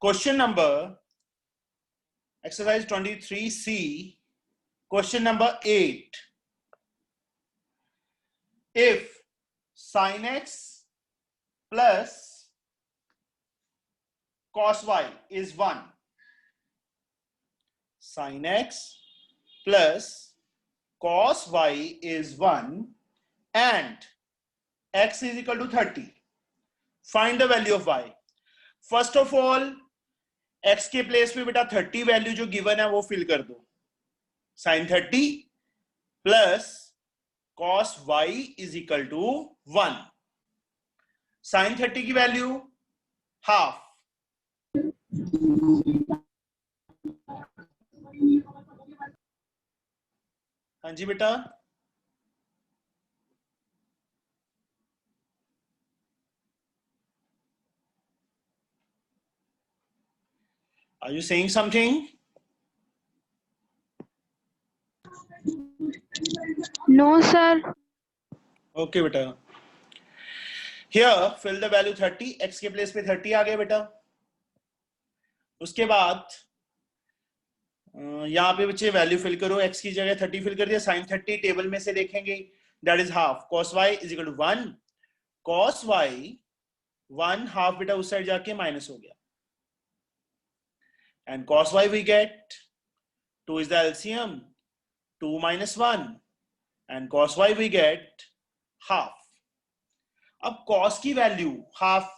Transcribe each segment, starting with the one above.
Question number exercise 23C, question number 8. If sin x plus cos y is 1, sin x plus cos y is 1 and x is equal to 30, find the value of y. First of all x के place पे बेटा 30 value जो given है वो fill कर दो. sin 30 plus cos y is equal to 1. sin 30 की value half. हाँ जी बेटा, are you saying something? No, sir. Okay बेटा. Here fill the value 30, x के प्लेस पे 30 आ गया बेटा. उसके बाद यहाँ पे बच्चे वैल्यू फिल करो, x की जगह 30 फिल कर दिया. sin 30 टेबल में से देखेंगे, that is half. cos y is equal to 1. cos y 1 half बेटा उस साइड जाके माइनस हो गया. And cos y we get 2 is the LCM, 2 minus 1, and cos y we get half. अब cos की वैल्यू हाफ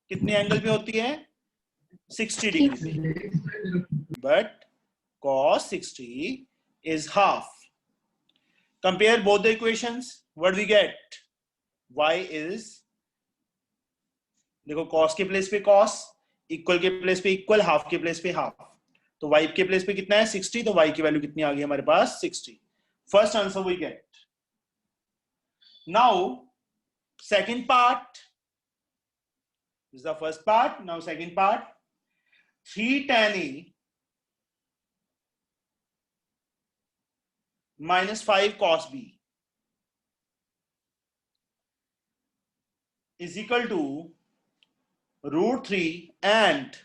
कितने angle पे होती है? 60 डिग्री पे. But cos 60 is half. Compare both the equations. What we get? Y is, देखो cos के place पे cos, इक्वल के प्लेस पे इक्वल, हाफ के प्लेस पे हाफ. तो y के प्लेस पे कितना है? 60. तो y की वैल्यू कितनी आ गई हमारे पास? 60. First answer we get. Now second part is the first part. Now second part, 3 tan a minus 5 cos b is equal to root 3 and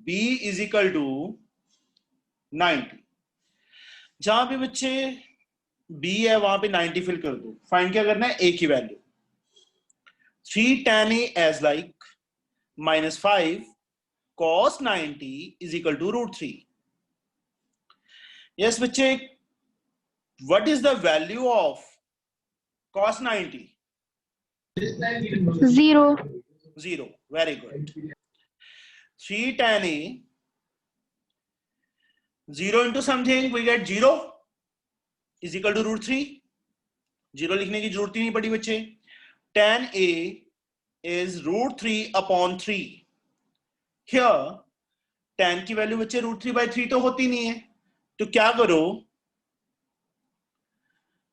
b is equal to 90. जहां पे बच्चे b है वहां पे 90 फिल कर दो. फाइंड क्या करना है? a की value. 3 tan a as like minus 5 cos 90 is equal to root 3. Yes बच्चे, what is the value of cos 90? 0. 0. Very good. 3 tan a, 0 into something we get 0 is equal to root 3. 0 लिखने की जरूरत ही नहीं पड़ी बच्चे. tan a is root 3 upon 3. Here tan की value बच्चे root 3 by 3 तो होती नहीं है. तो क्या करो,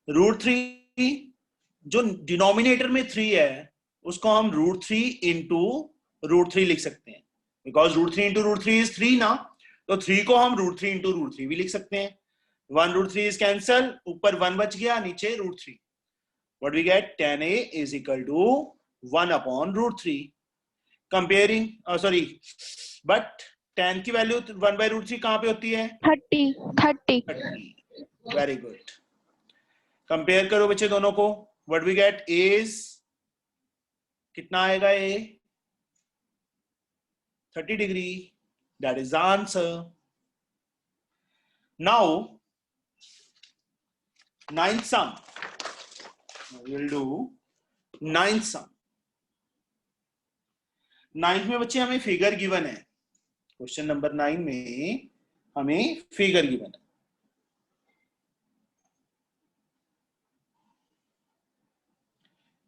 root 3 जो डिनोमिनेटर में 3 है उसको हम root 3 into root 3 लिख सकते हैं. Because root 3 into root 3 is 3 ना, तो 3 को हम root 3 into root 3 भी लिख सकते हैं. 1 root 3 is cancel, ऊपर 1 बच गया, नीचे root 3. What we get? tan a is equal to 1 upon root 3. Comparing, but tan की वैल्यू 1 by root 3 कहाँ पे होती है? 30. Very good. कंपेयर करो बच्चे दोनों को. What we get is, कितना आएगा a? 30 degree. That is the answer. Now, ninth sum. We will do ninth sum. Ninth में बच्चे हमें फिगर गिवन है. क्वेश्चन नंबर 9 में हमें फिगर गिवन है.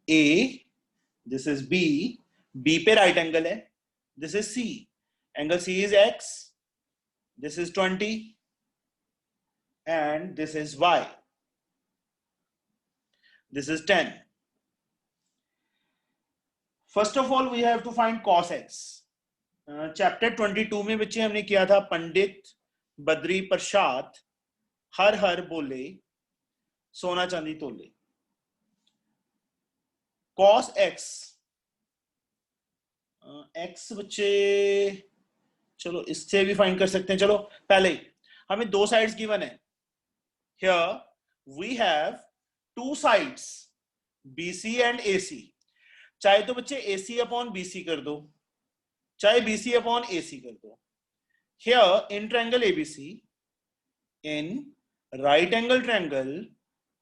A, this is B, B पे राइट एंगल है. This is C, angle C is X, this is 20 and this is Y, this is 10. First of all we have to find cos X. Chapter 22 में बच्चे हमने किया था पंडित बद्री प्रसाद हर हर बोले सोना चांदी तोले. cos X x बच्चे, चलो इससे भी फाइंड कर सकते हैं। चलो पहले हमें दो साइड्स गिवन है। Here we have two sides BC and AC। चाहे तो बच्चे AC अपॉन BC कर दो, चाहे BC अपॉन AC कर दो। Here in triangle ABC, in right angle triangle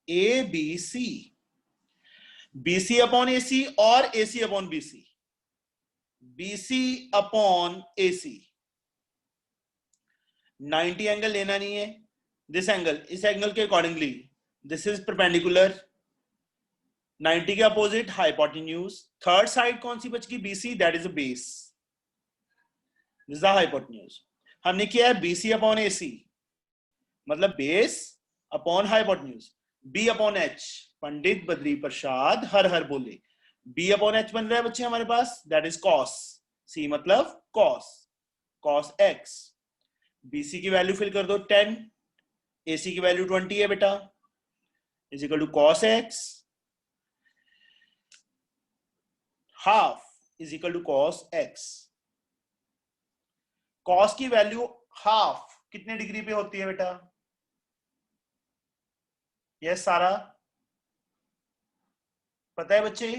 ABC, BC upon AC और AC upon BC, BC upon AC। 90 angle लेना नहीं है। दिस एंगल, इस एंगल के अकॉर्डिंगली दिस इज परपेंडिकुलर, 90 के अपोजिट हाइपोटेन्यूज। थर्ड साइड कौन सी बच गई? BC, that is a base, this is the hypotenuse. हमने किया है BC अपॉन AC, मतलब base upon hypotenuse. B upon H, Pandit Badri Prasad हर हर बोले। B अपॉन H बन रहा है बच्चे हमारे पास, दैट इज कॉस। C मतलब कॉस, कॉस x। BC की वैल्यू फिल कर दो 10, AC की वैल्यू 20 है बेटा, is equal to cos x half is equal to cos x। कॉस की वैल्यू हाफ कितने डिग्री पे होती है बेटा? यस सारा, पता है बच्चे?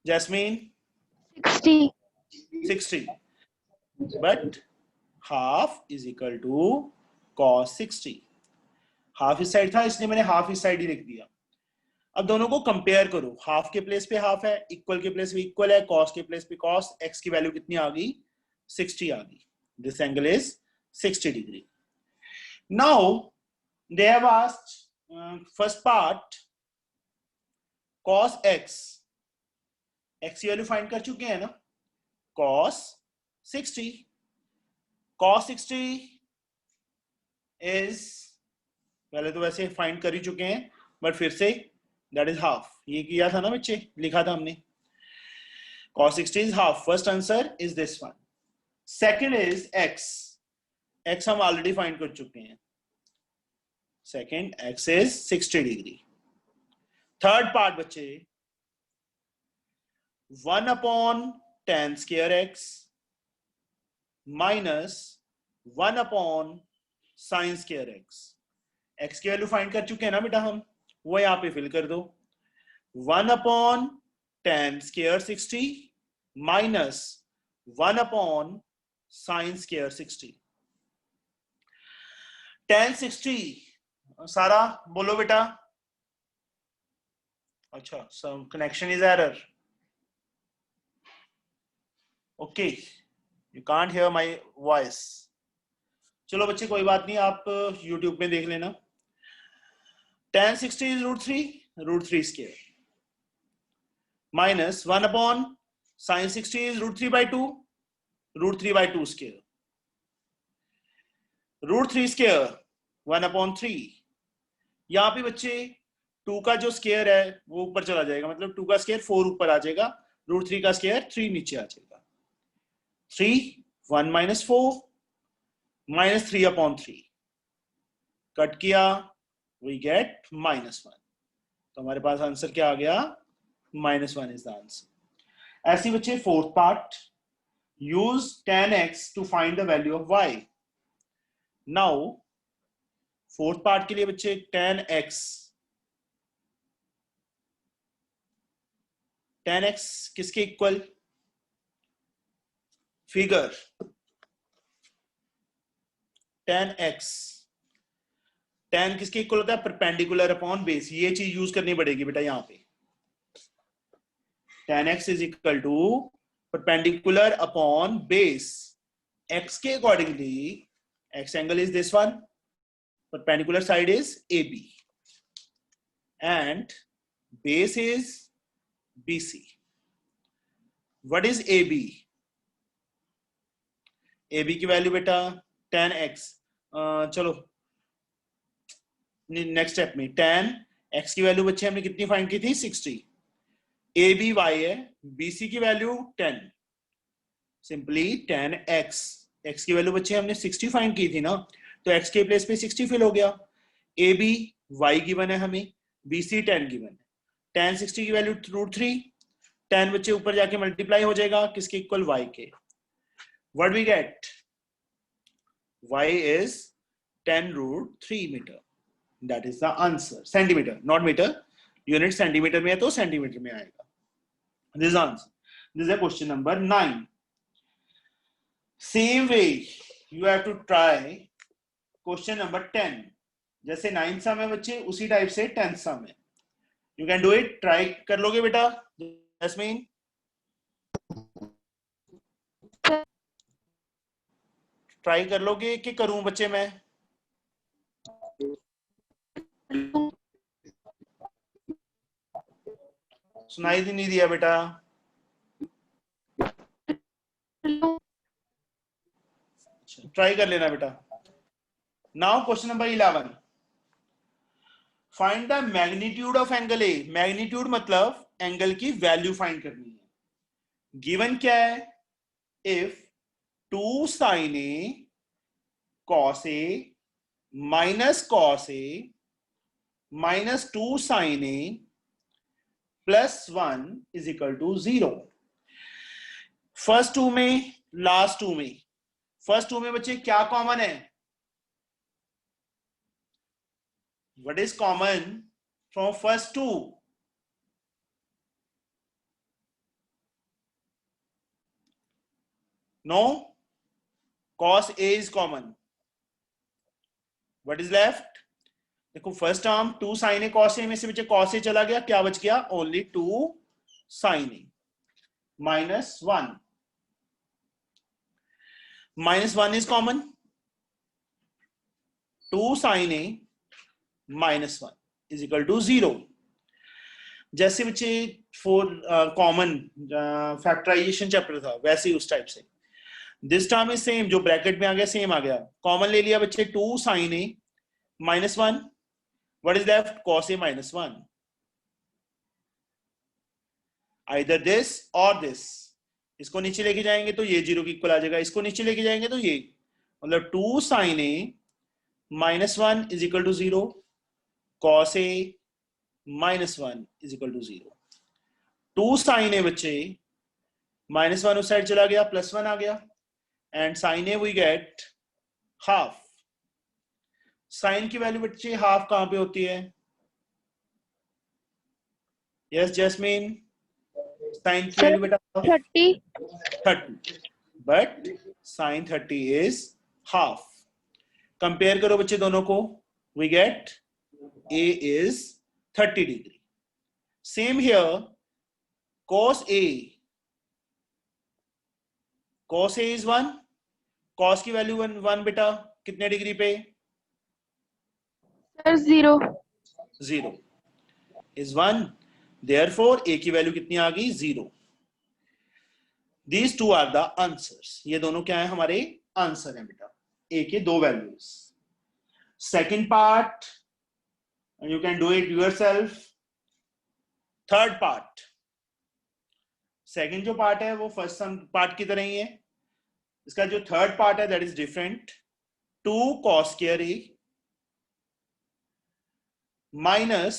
Jasmine 60, but half is equal to cos 60। Half इस साइड था इसलिए मैंने हाफ इस साइड ही लिख दिया। अब दोनों को कंपेयर करो, हाफ के प्लेस पे हाफ है, इक्वल के प्लेस पे इक्वल है, कॉस के प्लेस पे कॉस। x की वैल्यू कितनी आ गई? 60 आ गई। This angle is 60 degree. Now they have asked first part cos x, x की वैल्यू फाइंड कर चुके हैं ना, cos 60, cos 60 इज, पहले तो वैसे फाइंड कर ही चुके हैं बट फिर से, दैट इज हाफ। ये किया था ना बच्चे, लिखा था हमने, cos 60 is half. First answer is this one. Second is x. x हम ऑलरेडी फाइंड कर चुके हैं। Second, x is 60 degree. Third part बच्चे, 1 upon tan square x minus 1 upon sin square x. x की वैल्यू फाइंड कर चुके हैं ना बेटा हम, वो यहां पे फिल कर दो। 1 upon tan square 60 minus 1 upon sin square 60. tan 60 सारा बोलो बेटा। अच्छा, some connection is error. Okay, you can't hear my voice. चलो बच्चे कोई बात नहीं, आप YouTube में देख लेना। tan 60 is √3 square minus 1 upon sin 60 is √3 by 2, √3 by 2 square, √3 square 1 upon 3। यहाँ पे बच्चे 2 का जो स्केयर है वो ऊपर चला जाएगा, मतलब 2 का स्केयर 4 ऊपर आ जाएगा, √3 का स्केयर 3 नीचे आ जाएगा। 3 1 minus 4 minus 3 upon 3 कट किया, we get -1। तो हमारे पास आंसर क्या आ गया? -1 इज द आंसर। ऐसी बच्चे fourth part, use tan x to find the value of y। Now fourth part के लिए बच्चे tan x किसके इक्वल? फिगर tan x, tan किसके इक्वल होता है? Perpendicular upon base. ये चीज यूज करनी पड़ेगी बेटा यहाँ पे। tan x is equal to perpendicular upon base. x के accordingly x angle is this one, perpendicular side is AB and base is BC. What is AB? AB की value बेटा tan x, चलो next step में tan x की value बच्चे हमने कितनी find की थी? 60। AB y है, BC की value 10, simply tan x, x की वैल्यू बच्चे हमने 60 फाइंड की थी ना, तो x के प्लेस पे 60 फिल हो गया। AB y गिवन है हमें, BC 10 गिवन है, tan 60 की वैल्यू √3, 10 बच्चे ऊपर जाके मल्टीप्लाई हो जाएगा किसके इक्वल, y के. What we get? Y is 10√3 meter. That is the answer. Centimeter, not meter. Unit centimetre में है तो सेंटीमीटर में आएगा. This is answer. This is a question number 9. Same way you have to try question number 10. जैसे 9th सम है बच्चे, उसी type से 10th सम है. You can do it. Try कर लोगे बेटा जैस्मीन? ट्राई कर लोगे कि करूं बच्चे मैं? सुनाई नहीं दिया बेटा. ट्राई कर लेना बेटा. Now question number 11. Find the magnitude of angle A. Magnitude मतलब एंगल की वैल्यू फाइंड करनी है. गिवन क्या है? If 2 sin A cos A minus cos A minus 2 sin A plus 1 is equal to 0. First two में, last two में. First two में बच्चे क्या कॉमन है? What is common from first two? No, cos A is common. What is left? देखो first term 2 sin A cos A में से बच्चे cos A चला गया, क्या बच गया? Only 2 sin A minus 1. Minus 1 is common. 2 sin A minus 1 is equal to 0. जैसे बच्चे कॉमन फैक्टराइजेशन चैप्टर था वैसे ही उस टाइप से. दिस टर्म इज सेम, जो ब्रैकेट में आ गया सेम आ गया. कॉमन ले लिया बच्चे 2 sin A minus 1. What is left? Cos A minus 1. Either this or this. इसको नीचे लेके जाएंगे तो ये 0 की इक्वल आ जाएगा, इसको नीचे लेके जाएंगे तो ये, मतलब 2 sin A minus 1 is equal to 0. Cos A minus 1 is equal to 0. 2 sin A बच्चे minus 1 उस साइड चला गया, plus 1 आ गया, and sin A we get half. sin की वैल्यू बच्चे हाफ कहां पे होती है? यस जैस्मीन, sin की वैल्यू बेटा 30. But sin 30 is half. Compare करो बच्चे दोनों को, we get A is 30 degree. Same here, cos A. Cos A is 1. Cos की वैल्यू 1 बेटा कितने डिग्री पे? सर 0. 0 is 1. Therefore A की वैल्यू कितनी आ गई? 0. These two are the answers. ये दोनों क्या है? हमारे आंसर हैं बेटा. A के दो values. Second part, and you can do it yourself. Third part. Second जो पार्ट है वो फर्स्ट सम पार्ट की तरह ही है. इसका जो थर्ड पार्ट है that is different. 2 cos square A minus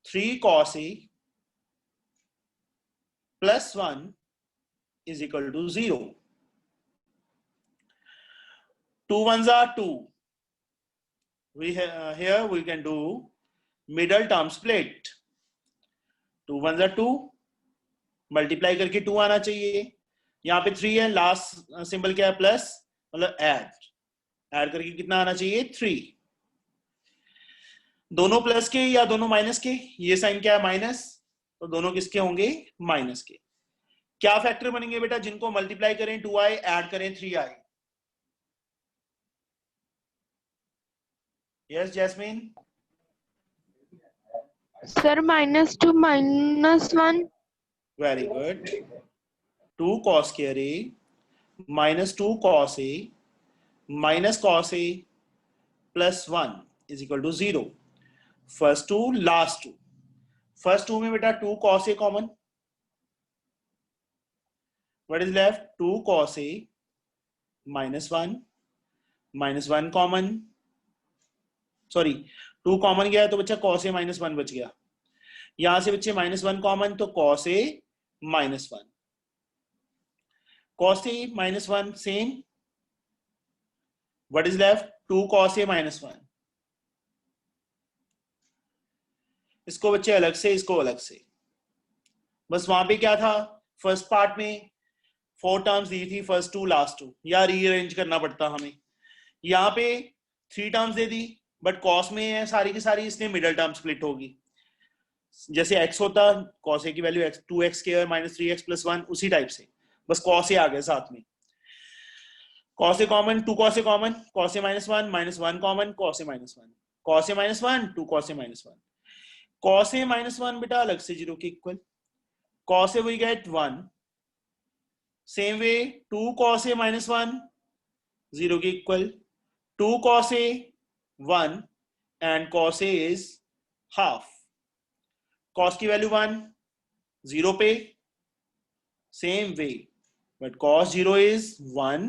3 cos A plus 1 is equal to 0. 2 ones are 2. Here we can do middle term split. 2 ones are 2. Multiply करके 2 आना चाहिए. यहाँ पे 3 है, लास्ट सिंबल क्या है? प्लस, मतलब ऐड करके कितना आना चाहिए? 3. दोनों प्लस के या दोनों माइनस के? ये साइन क्या है? माइनस. तो दोनों किसके होंगे? माइनस के. क्या फैक्टर बनेंगे बेटा जिनको मल्टीप्लाई करें 2i, ऐड करें 3i? Yes Jasmine. Sir -2 -1. Very good. 2 cos square A minus 2 cos A minus cos A plus 1 is equal to 0. First two, last two. First two में बेटा 2 cos A common. What is left? 2 cos A minus 1 common. Sorry, 2 common गया तो बच्चा cos a minus 1 बच गया, यहां से बच्चे -1 कॉमन तो cos a minus 1, cos a minus 1 same, what is left 2 cos a minus 1। इसको बच्चे अलग से, इसको अलग से, बस वहां पे क्या था फर्स्ट पार्ट में 4 टर्म्स दी थी, फर्स्ट 2 लास्ट 2, या रीअरेंज करना पड़ता हमें। यहाँ पे 3 terms they the but cos में है सारी की सारी, इसलिए मिडल टर्म स्प्लिट होगी। जैसे x होता cos a की value 2x square minus 3x plus 1, उसी टाइप से बस cos a आ गया साथ में। cos a common, 2 cos a common, cos a minus 1 minus 1 common, cos a minus 1, cos a minus 1 2 cos a minus 1, cos a minus 1 बेटा अलग से 0 के equal, cos a we get 1, same way 2 cos a minus 1 0 के equal, 2 cos a 1 and cos a is half, cos की value 1 0 पे, same way but cos 0 is 1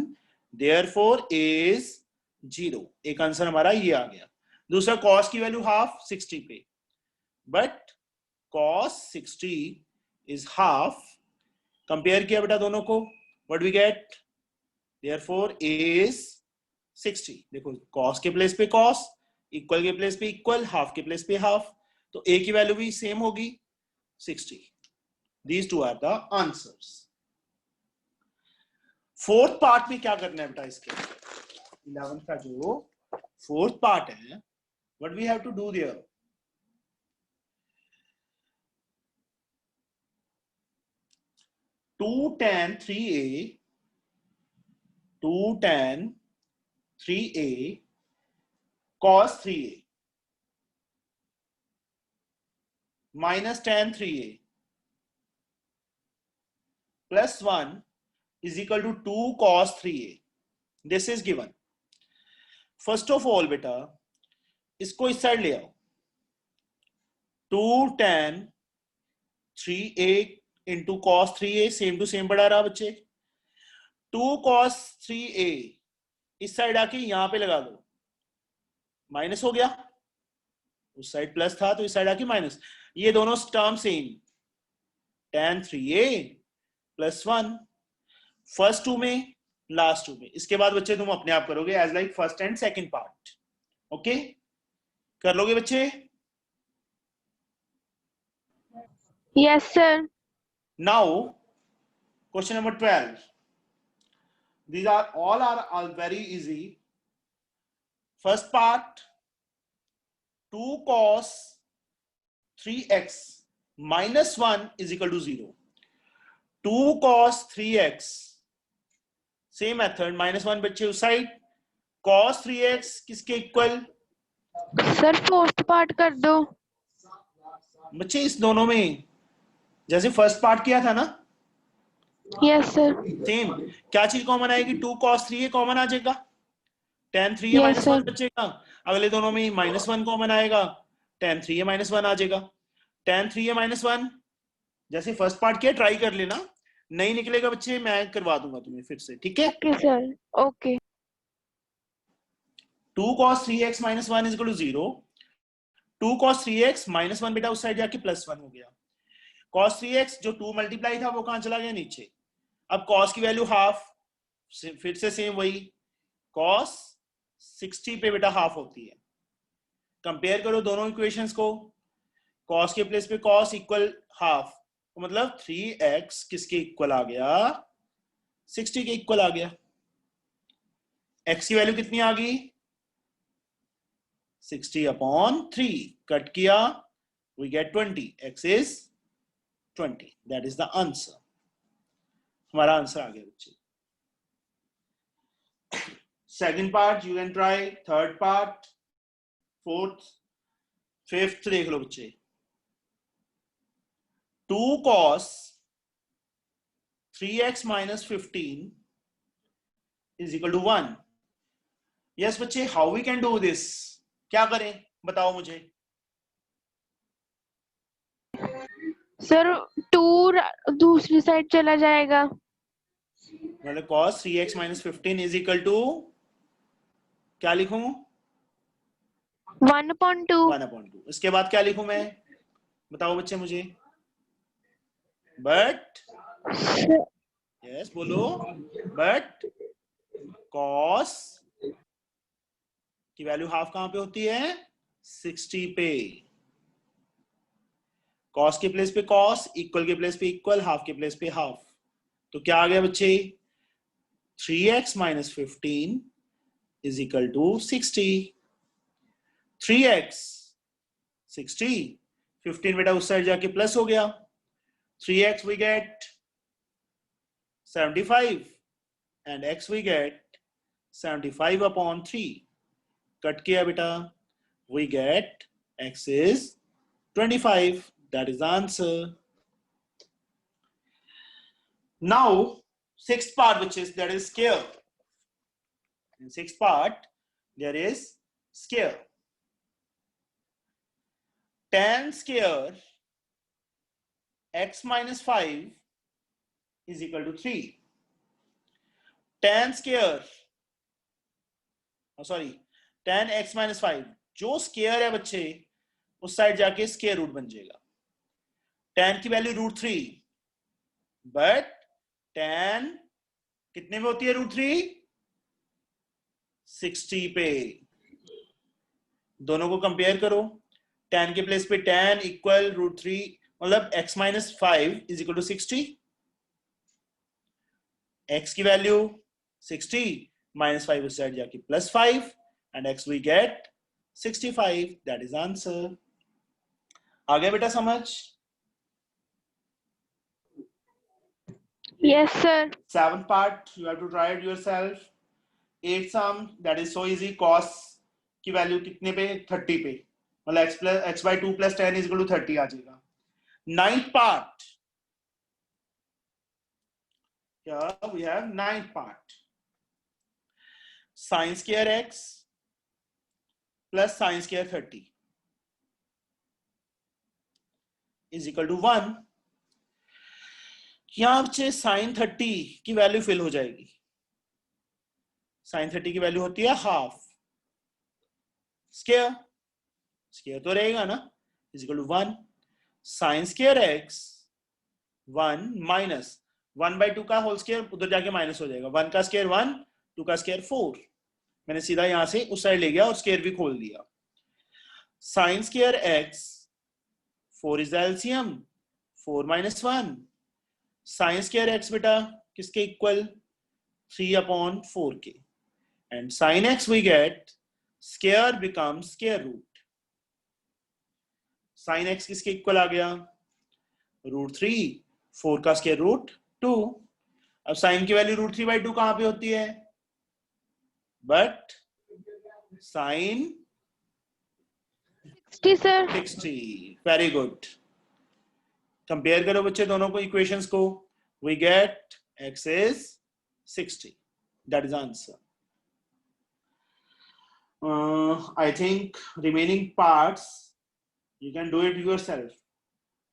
therefore a is 0, एक answer हमारा ये आ गया। दूसरा cos की वैल्यू हाफ 60 पे, but cos 60 is half, compare किया बेटा दोनों को, what we get therefore a is 60। देखो cos के प्लेस पे cos, इक्वल के प्लेस पे इक्वल, हाफ के प्लेस पे हाफ, तो a की वैल्यू भी सेम होगी 60। These two are the answers। Fourth part में क्या करना है बेटा, इसके 11th का जो फोर्थ पार्ट है, what we have to do there, to tan 3a cos 3a minus tan 3a plus 1 is equal to 2 cos 3a, this is given। first of all बेटा इसको इस साइड ले आओ, 2 tan 3a into cos 3a same to same बढ़ा रहा बच्चे, 2 cos 3a इस side आके यहां पे लगा दो, माइनस हो गया, उस साइड प्लस था तो इस साइड आके माइनस, ये दोनों term same, tan 3a plus 1 first 2 में लास्ट 2 में। इसके बाद बच्चे तुम अपने आप करोगे as like first and second part, okay कर लोगे बच्चे? Yes, sir. Now question number 12, these are all very easy। first part 2 cos 3x minus 1 is equal to 0, 2 cos 3x same method, minus 1 बच्चे उस साइड, cos 3x किसके equal? Sir fourth part कर दो बच्चे इस दोनों में जैसे फर्स्ट पार्ट किया था ना, यस सर सेम, क्या चीज कॉमन आएगी? 2 cos 3a कॉमन आ जाएगा, tan 3a Yes, minus 1 sir. बचेगा, अगले दोनों में माइनस 1 कॉमन आएगा, tan 3a माइनस 1 आ जाएगा, tan 3a माइनस 1 जैसे फर्स्ट पार्ट किया ट्राई कर लेना, नहीं निकलेगा बच्चे मैं करवा दूंगा तुम्हें फिर से, ठीक है? Okay sir okay 2 cos 3x minus 1 is equal to 0, 2 cos 3x minus 1 बेटा उस साइड जाके प्लस 1 हो गया, cos 3x जो 2 मल्टीप्लाई था वो कहां चला गया? नीचे। अब cos की वैल्यू हाफ, फिर से सेम वही, cos 60 पे बेटा हाफ होती है, कंपेयर करो दोनों इक्वेशंस को, cos के प्लेस पे cos इक्वल हाफ, तो मतलब 3x किसके इक्वल आ गया? 60 के इक्वल आ गया। x की वैल्यू कितनी आ गई? 60/3, कट किया we get 20, x is 20, that is the answer। हमारा आंसर आ गया बच्चे। Second part you can try, third part, fourth, fifth देख लो बच्चे। 2 cos 3x minus 15 is equal to 1। Yes बच्चे, how we can do this, क्या करें बताओ मुझे। सर 2 दूसरी साइड चला जाएगा, मतलब cos 3x minus 15 is equal to क्या लिखूं? 1/2। 1/2। इसके बाद क्या लिखूं मैं, बताओ बच्चे मुझे। बट यस बोलो, बट कॉस की वैल्यू हाफ कहां पे होती है, 60 पे। कॉस के प्लेस पे कॉस, इक्वल के प्लेस पे इक्वल, हाफ के प्लेस पे हाफ। तो क्या आ गया बच्चे, 3x minus 15 is equal to 60। 3x 60, 15 बेटा उस साइड जाके प्लस हो गया, 3x we get 75 and x we get 75/3। Cut किया बेटा, we get x is 25। that is the answer। now sixth part, which is that is square। in sixth part there is square। tan square x minus 5 is equal to 3। tan square sorry tan x minus 5 जो square है बच्चे उस side जाके square root बन जाएगा। tan की value √3, but tan कितने में होती है √3, 60 पे। दोनों को कंपेयर करो, tan के प्लेस पे tan इक्वल √3 मतलब x minus 5 is equal to 60। x की वैल्यू 60 minus 5 उस साइड जाके +5 and x we get 65। that is answer। आ गया बेटा समझ। Yes, sir. 7th part you have to try it yourself। 8th sum that is so easy। cos की value कितने पे, 30 पे, मतलब x/2 + tan is equal to 30 आ जाएगा। 9th part, here we have 9th part। sin square x plus sin square 30 is equal to 1। यहां से sin 30 की value fill हो जाएगी। sin 30 की वैल्यू होती है हाफ, स्क्वायर स्क्वायर तो रहेगा ना, is equal to 1। sin square x 1 minus 1/2 का होल स्क्वायर उधर जाके माइनस हो जाएगा, 1 का स्क्वायर 1, 2 का स्क्वायर 4। मैंने सीधा यहां से उस साइड ले गया और स्क्वायर भी खोल दिया। sin square x 4 is the LCM, 4 - 1। sin square x बेटा किसके इक्वल, 3/4 के। and sin x we get square becomes square root। sin x किसके इक्वल आ गया, √3, 4 का स्क्वायर रूट 2। अब sin की वैल्यू √3/2 कहां पे होती है, but sin 60, sir. 60। Very good. Compare करो बच्चे दोनों को, इक्वेशंस को। we get x is 60। that is answer। I think remaining parts you can do it yourself।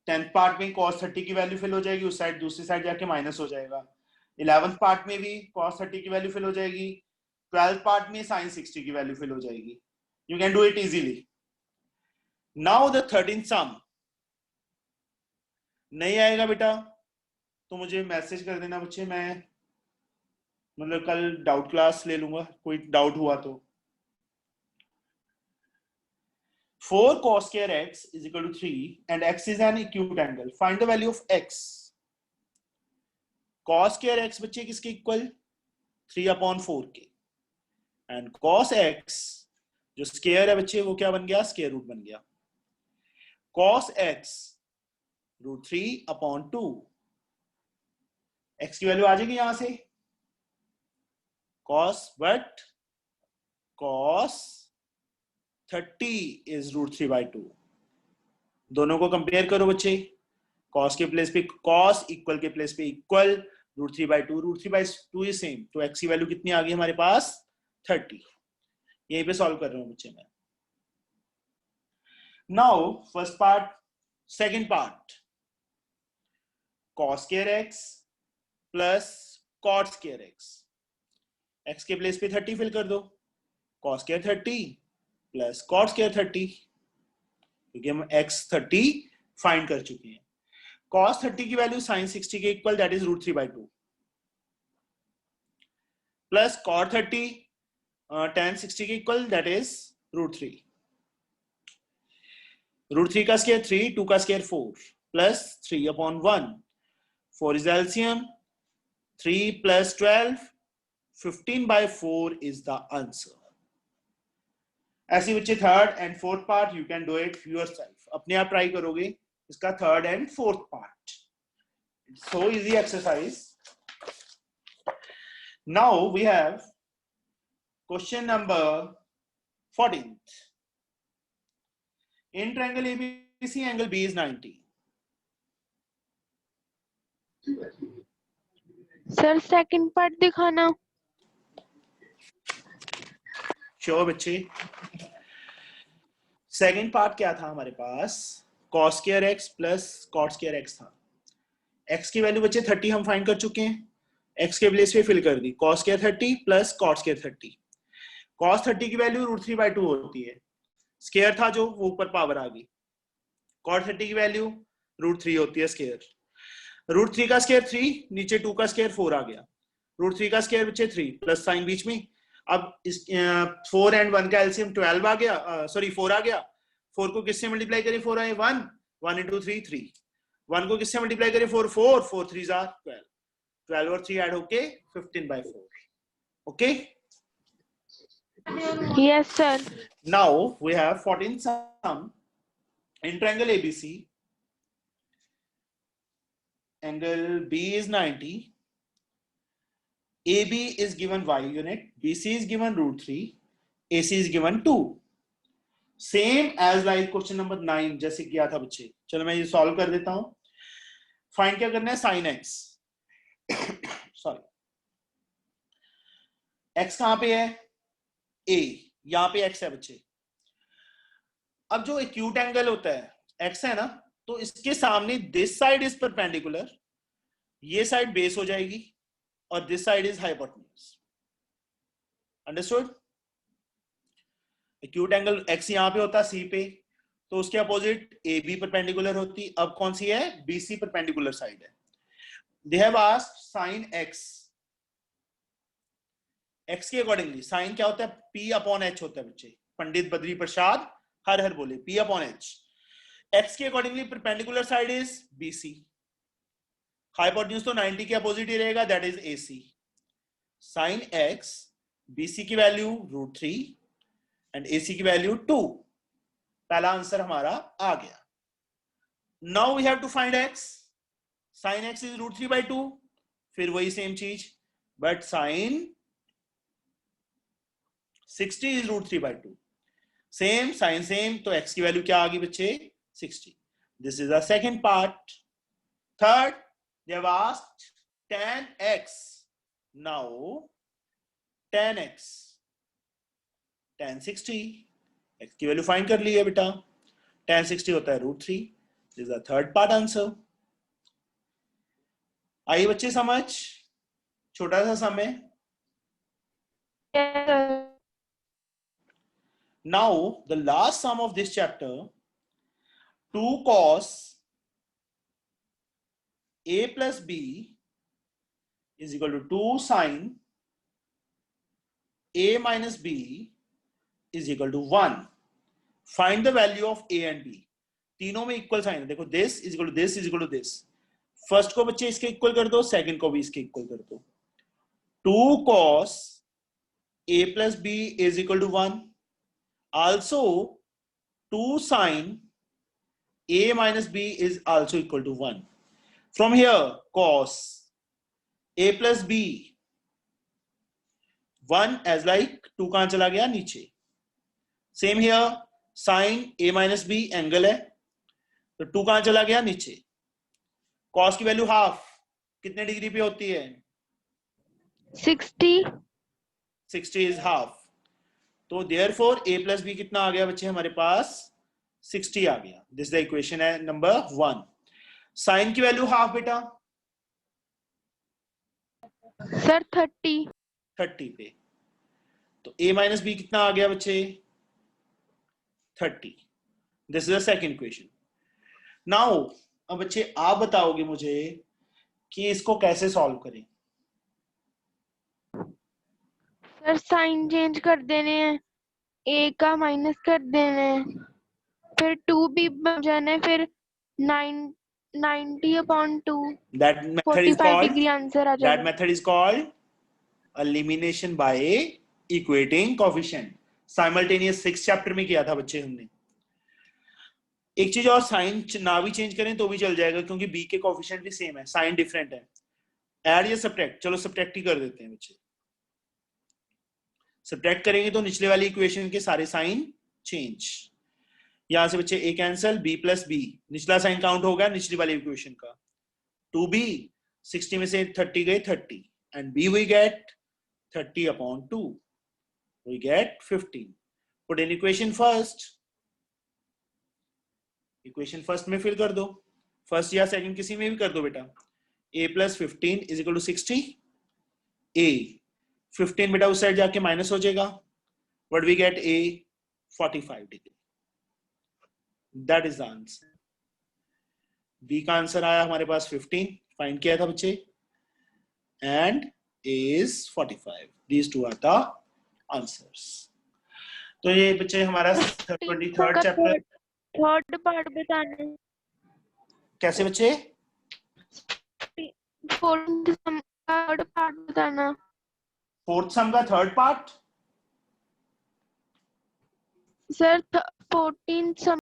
10th part में cos 30 की वैल्यू फिल हो जाएगी, उस साइड दूसरी साइड जाके माइनस हो जाएगा। 11th पार्ट में भी cos 30 की वैल्यू फिल हो जाएगी। 12th पार्ट में sin 60 की वैल्यू फिल हो जाएगी। You can do it easily। Now the 13th sum। नहीं आएगा बेटा तो मुझे मैसेज कर देना बच्चे, मैं मतलब कल डाउट क्लास ले लूंगा, कोई डाउट हुआ तो। 4 cos square x is equal to 3 and x is an acute angle। Find the value of x। cos square x बच्चे किसके इक्वल, 3/4 के। एंड cos x जो स्केयर है बच्चे वो क्या बन गया, स्केयर रूट बन गया। cos x √3/2। x की वैल्यू आ जाएगी यहां से cos, बट cos 30 is √3/2। दोनों को कंपेयर करो बच्चे, cos के प्लेस पे cos, इक्वल के प्लेस पे इक्वल, √3/2, √3/2 इज सेम, तो x की वैल्यू कितनी आ गई हमारे पास, 30। यहीं पे सॉल्व कर रहा हूं बच्चे मैं। Now first part, second part, cos square x plus cot square x। x के प्लेस पे 30 फिल कर दो, cos square 30 plus cot square 30, क्योंकि हम x 30 फाइंड कर चुके हैं। cos 30 की वैल्यू sin 60 के equal, that is √3/2, plus cot 30 tan 60 के इक्वल, दैट इज √3। √3 का स्क्वायर 3, 2 का square 4, plus 3/1, 4 is LCM, 3 plus 12, 15/4 is the answer. ऐसी बच्चे third and fourth part you can do it yourself, अपने आप ट्राई करोगे इसका third and fourth part. It's so easy exercise. Now we have question number 14th. In triangle ABC, angle B is 90. Sir second part दिखाना। Sure बच्चे। Second part क्या था हमारे पास, cos square x plus cot square x था। x की value बच्चे 30 हम फाइंड कर चुके हैं, x के प्लेस पे फिल कर दी, cos square 30 plus cot square 30। cos 30 की वैल्यू √3/2 होती है, स्क्वायर था जो वो ऊपर पावर आ गई। cot 30 की वैल्यू √3 होती है स्क्वायर, √3 का स्क्वायर 3, नीचे 2 का स्क्वायर 4 आ गया, √3 का स्क्वायर बच्चे 3 प्लस साइन बीच में। अब इस 4 एंड 1 का एलसीएम 12 आ गया, सॉरी 4 आ गया। 4 को किससे मल्टीप्लाई करें, 4 आए 1, 1 into 3 3, 1 को किससे मल्टीप्लाई करें 4 4, 4 3s are 12, 12 और 3 ऐड होके 15/4। Okay, yes sir. Now we have 14th sum. In triangle ABC, angle B is 90, AB is given y unit, BC is given √3, AC is given 2. Same as like question number 9 जैसे किया था बच्चे। चलो मैं ये solve कर देता हूं। फाइंड क्या करना है, साइन एक्स, सॉरी एक्स कहां पे है, ए, यहां पे एक्स है बच्चे। अब जो एक्यूट एंगल होता है एक्स है ना, तो इसके सामने दिस साइड इज परपेंडिकुलर, ये साइड बेस हो जाएगी और this side is hypotenuse. Understood. Acute angle x यहां पे होता सी पे, तो उसके अपोजिट ए बी परपेंडिकुलर होती। अब कौन सी है, बी सी परपेंडिकुलर साइड है। They have asked sine x, x के अकॉर्डिंगली साइन क्या होता है, पी अपॉन एच होता है बच्चे। पंडित बद्री प्रसाद हर हर बोले, पी अपॉन एच। एक्स के accordingly perpendicular side is B C, hypotenuse तो 90 के अपोजिट ही रहेगा, that is A C. Sine X, BC की वैल्यू √3 एंड AC की वैल्यू 2। पहला आंसर हमारा आ गया। Now we have to find x, sin x इज √3/2, फिर वही सेम चीज, बट sin 60 इज √3/2, सेम साइन सेम, तो x की वैल्यू क्या आ गई बच्चे, 60। This is the second part. Third, they have asked tan x, now tan x, tan 60, x की वैल्यू फाइंड कर ली है बेटा, tan 60 होता है √3। This is the third part answer. आइए बच्चे समझ, छोटा सा समय। Now the last sum of this chapter, 2 cos a plus b is equal to 2 sin a minus b is equal to 1. Find the value of a and b. तीनों में equal sign है, देखो this is equal to this is equal to this। First को बच्चे इसके equal कर दो, second को भी इसके इक्वल कर दो। 2 cos a plus b is equal to 1, also 2 sin a minus b is also equal to 1. From here cos a plus b, 1 as like 2 कहां चला गया, नीचे। Same here sin a minus b angle है, तो 2 कहां चला गया, नीचे। cos की वैल्यू हाफ कितने डिग्री पे होती है, 60। 60 इज हाफ, तो देयरफॉर a प्लस b कितना आ गया बच्चे हमारे पास, 60 आ गया। दिस द इक्वेशन है नंबर 1। साइन की वैल्यू हाफ बेटा, सर 30। 30 पे, तो a माइनस बी कितना आ गया बच्चे, 30. This is the second equation. Now, अब बच्चे आप बताओगे मुझे कि इसको कैसे सॉल्व करें. सर साइन चेंज कर देने हैं, ए का माइनस कर देना है, फिर 2b बन जाना है, फिर 90/2 That method is 45 called, degree answer आ that जाएगा. method is called elimination by equating coefficient. Simultaneous 6 chapter में किया था बच्चे हमने. एक चीज और, साइन ना भी चेंज करें तो भी चल जाएगा क्योंकि b के कोएफिशिएंट भी सेम है, साइन डिफरेंट है. ऐड या सब्ट्रैक्ट, चलो सब्ट्रैक्ट ही कर देते हैं बच्चे. सब्ट्रैक्ट करेंगे तो निचले वाली इक्वेशन के सारे साइन चेंज. यहां से बच्चे a cancel, b plus b, निचला साइन काउंट होगा निचली वाली इक्वेशन का. 2b, 60 में से 30 गए 30, and b we get 30/2, we get 15. Put in equation first. Equation first में फिल कर दो, फर्स्ट या सेकंड किसी में भी कर दो बेटा. a plus 15 is equal to 60. a 15 बेटा उस साइड जाके माइनस हो जाएगा. What we get, a 45 degree. That is the answer. b का आंसर आया हमारे पास 15, फाइंड किया था बच्चे, and a is 45. These two are the answers. तो ये बच्चे हमारा 23rd चैप्टर. थर्ड पार्ट बताना है. कैसे बच्चे? फोर्थ सम का थर्ड पार्ट बताना. फोर्थ सम का थर्ड पार्ट. सर 14 सम